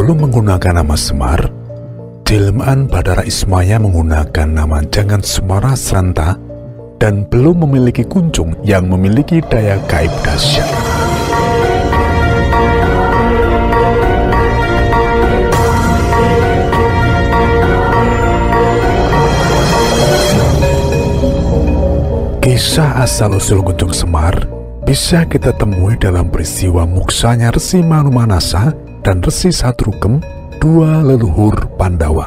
Sebelum menggunakan nama Semar, jelmaan Bathara Ismaya menggunakan nama Jangan Semara Sranta dan belum memiliki kuncung yang memiliki daya gaib dahsyat. Kisah asal-usul Kunjung Semar bisa kita temui dalam peristiwa muksanya Resi Manumanasa dan Resi Satrugem, dua leluhur Pandawa.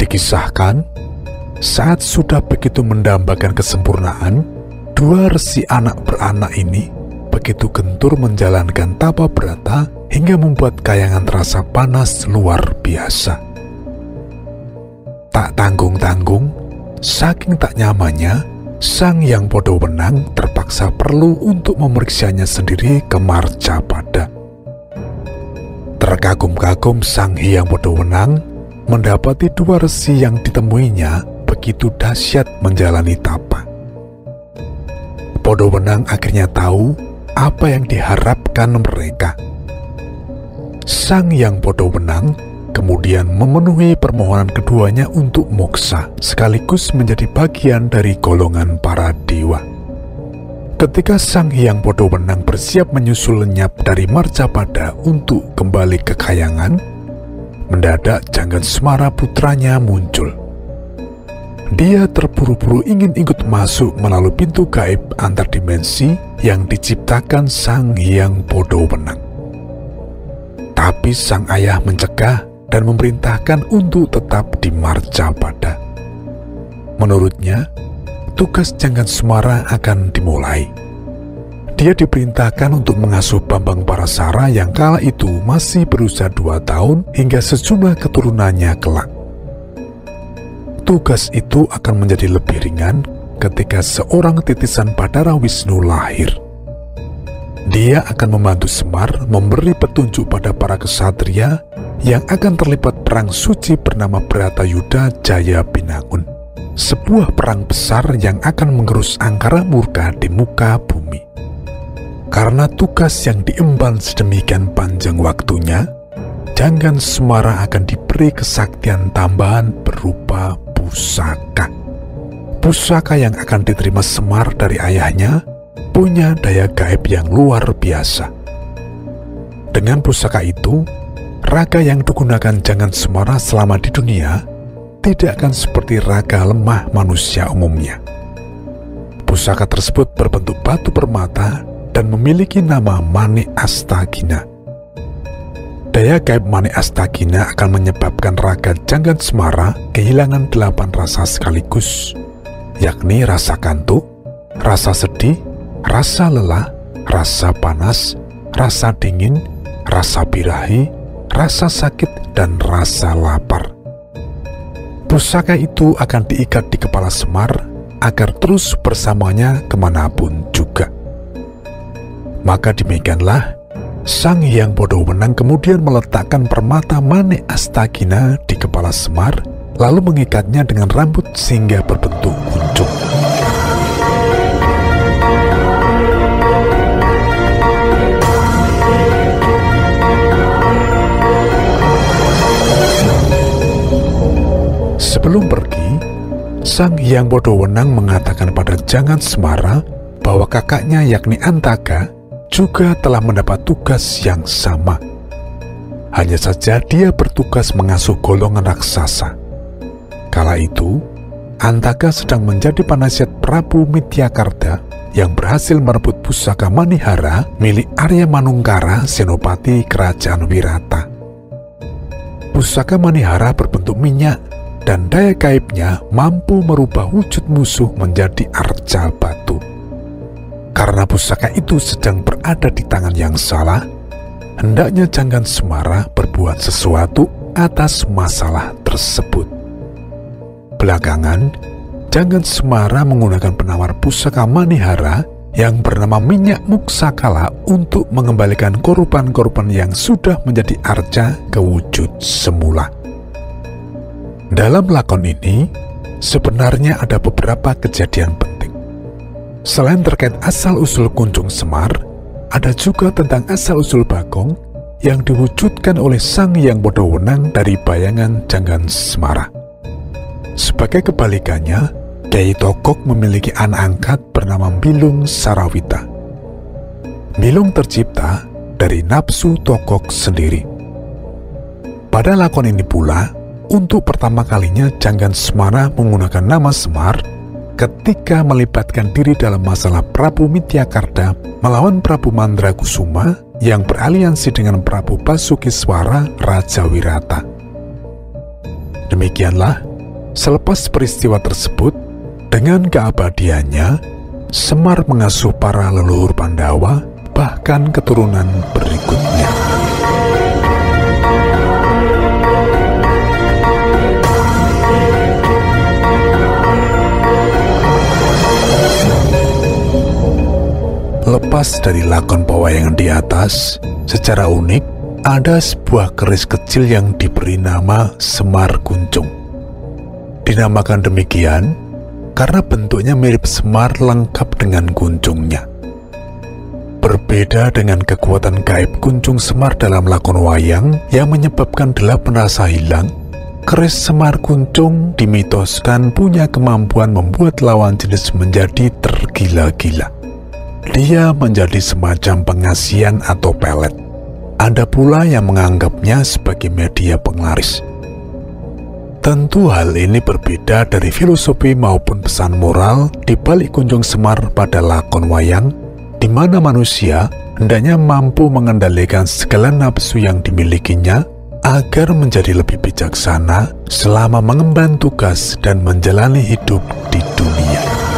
Dikisahkan, saat sudah begitu mendambakan kesempurnaan, dua resi anak beranak ini begitu gentur menjalankan tapa brata hingga membuat kayangan terasa panas luar biasa. Tak tanggung-tanggung, saking tak nyamannya, Sang Hyang Podowenang terpaksa perlu untuk memeriksanya sendiri ke Marcapada. Terkagum-kagum Sang Hyang Podowenang mendapati dua resi yang ditemuinya begitu dahsyat menjalani tapa. Podowenang akhirnya tahu apa yang diharapkan mereka. Sang Hyang Podowenang kemudian memenuhi permohonan keduanya untuk moksa, sekaligus menjadi bagian dari golongan para dewa. Ketika Sang Hyang Podowenang bersiap menyusul lenyap dari Marcapada untuk kembali ke Kahyangan, mendadak Jangan Semara putranya muncul. Dia terburu-buru ingin ikut masuk melalui pintu gaib antar dimensi yang diciptakan Sang Hyang Podowenang. Tapi sang ayah mencegah dan memerintahkan untuk tetap di Marcapada. Menurutnya, tugas Jangan Semara akan dimulai. Dia diperintahkan untuk mengasuh Bambang Parasara yang kala itu masih berusia 2 tahun hingga sejumlah keturunannya kelak. Tugas itu akan menjadi lebih ringan ketika seorang titisan Bathara Wisnu lahir. Dia akan membantu Semar memberi petunjuk pada para kesatria yang akan terlibat perang suci bernama Bratayuda Jaya Binangun, sebuah perang besar yang akan menggerus angkara murka di muka bumi. Karena tugas yang diemban sedemikian panjang waktunya, Jangan Semara akan diberi kesaktian tambahan berupa pusaka. Pusaka yang akan diterima Semar dari ayahnya punya daya gaib yang luar biasa. Dengan pusaka itu, raga yang digunakan Jangan Semara selama di dunia tidak akan seperti raga lemah manusia umumnya. Pusaka tersebut berbentuk batu permata dan memiliki nama Manik Astagina. Daya gaib Manik Astagina akan menyebabkan raga Jangan Semara kehilangan 8 rasa sekaligus, yakni rasa kantuk, rasa sedih, rasa lelah, rasa panas, rasa dingin, rasa birahi, rasa sakit, dan rasa lapar. Pusaka itu akan diikat di kepala Semar agar terus bersamanya kemanapun juga. Maka demikianlah, Sang Hyang Podowenang kemudian meletakkan permata Manik Astagina di kepala Semar, lalu mengikatnya dengan rambut sehingga berbentuk kuncung. Sebelum pergi, Sang Hyang Podowenang mengatakan pada Jangan Semara bahwa kakaknya yakni Antaka juga telah mendapat tugas yang sama. Hanya saja dia bertugas mengasuh golongan raksasa. Kala itu, Antaka sedang menjadi penasihat Prabu Mityakarta yang berhasil merebut pusaka Manihara milik Arya Manungkara, senopati kerajaan Wirata. Pusaka Manihara berbentuk minyak dan daya gaibnya mampu merubah wujud musuh menjadi arca batu. Karena pusaka itu sedang berada di tangan yang salah, hendaknya Jangan Semara berbuat sesuatu atas masalah tersebut. Belakangan, Jangan Semara menggunakan penawar pusaka Manihara yang bernama Minyak Muksakala untuk mengembalikan korban-korban yang sudah menjadi arca ke wujud semula. Dalam lakon ini, sebenarnya ada beberapa kejadian penting. Selain terkait asal-usul Kunjung Semar, ada juga tentang asal-usul Bagong yang diwujudkan oleh Sang Hyang Podowenang dari bayangan Janggan Semara. Sebagai kebalikannya, Kyai Togog memiliki anak angkat bernama Milung Sarawita. Milung tercipta dari nafsu Togog sendiri. Pada lakon ini pula, untuk pertama kalinya Janggan Semara menggunakan nama Semar ketika melibatkan diri dalam masalah Prabu Mityakarta melawan Prabu Mandrakusuma yang beraliansi dengan Prabu Basukiswara Raja Wirata. Demikianlah, selepas peristiwa tersebut, dengan keabadiannya, Semar mengasuh para leluhur Pandawa, bahkan keturunan berikutnya. Lepas dari lakon pewayangan di atas, secara unik ada sebuah keris kecil yang diberi nama Semar Kuncung. Dinamakan demikian karena bentuknya mirip semar lengkap dengan kuncungnya. Berbeda dengan kekuatan gaib kuncung Semar dalam lakon wayang yang menyebabkan 8 rasa hilang, keris Semar Kuncung dimitoskan punya kemampuan membuat lawan jenis menjadi tergila-gila. Dia menjadi semacam pengasian atau pelet. Ada pula yang menganggapnya sebagai media penglaris. Tentu hal ini berbeda dari filosofi maupun pesan moral di balik kunjung Semar pada lakon wayang, di mana manusia hendaknya mampu mengendalikan segala nafsu yang dimilikinya agar menjadi lebih bijaksana selama mengemban tugas dan menjalani hidup di dunia.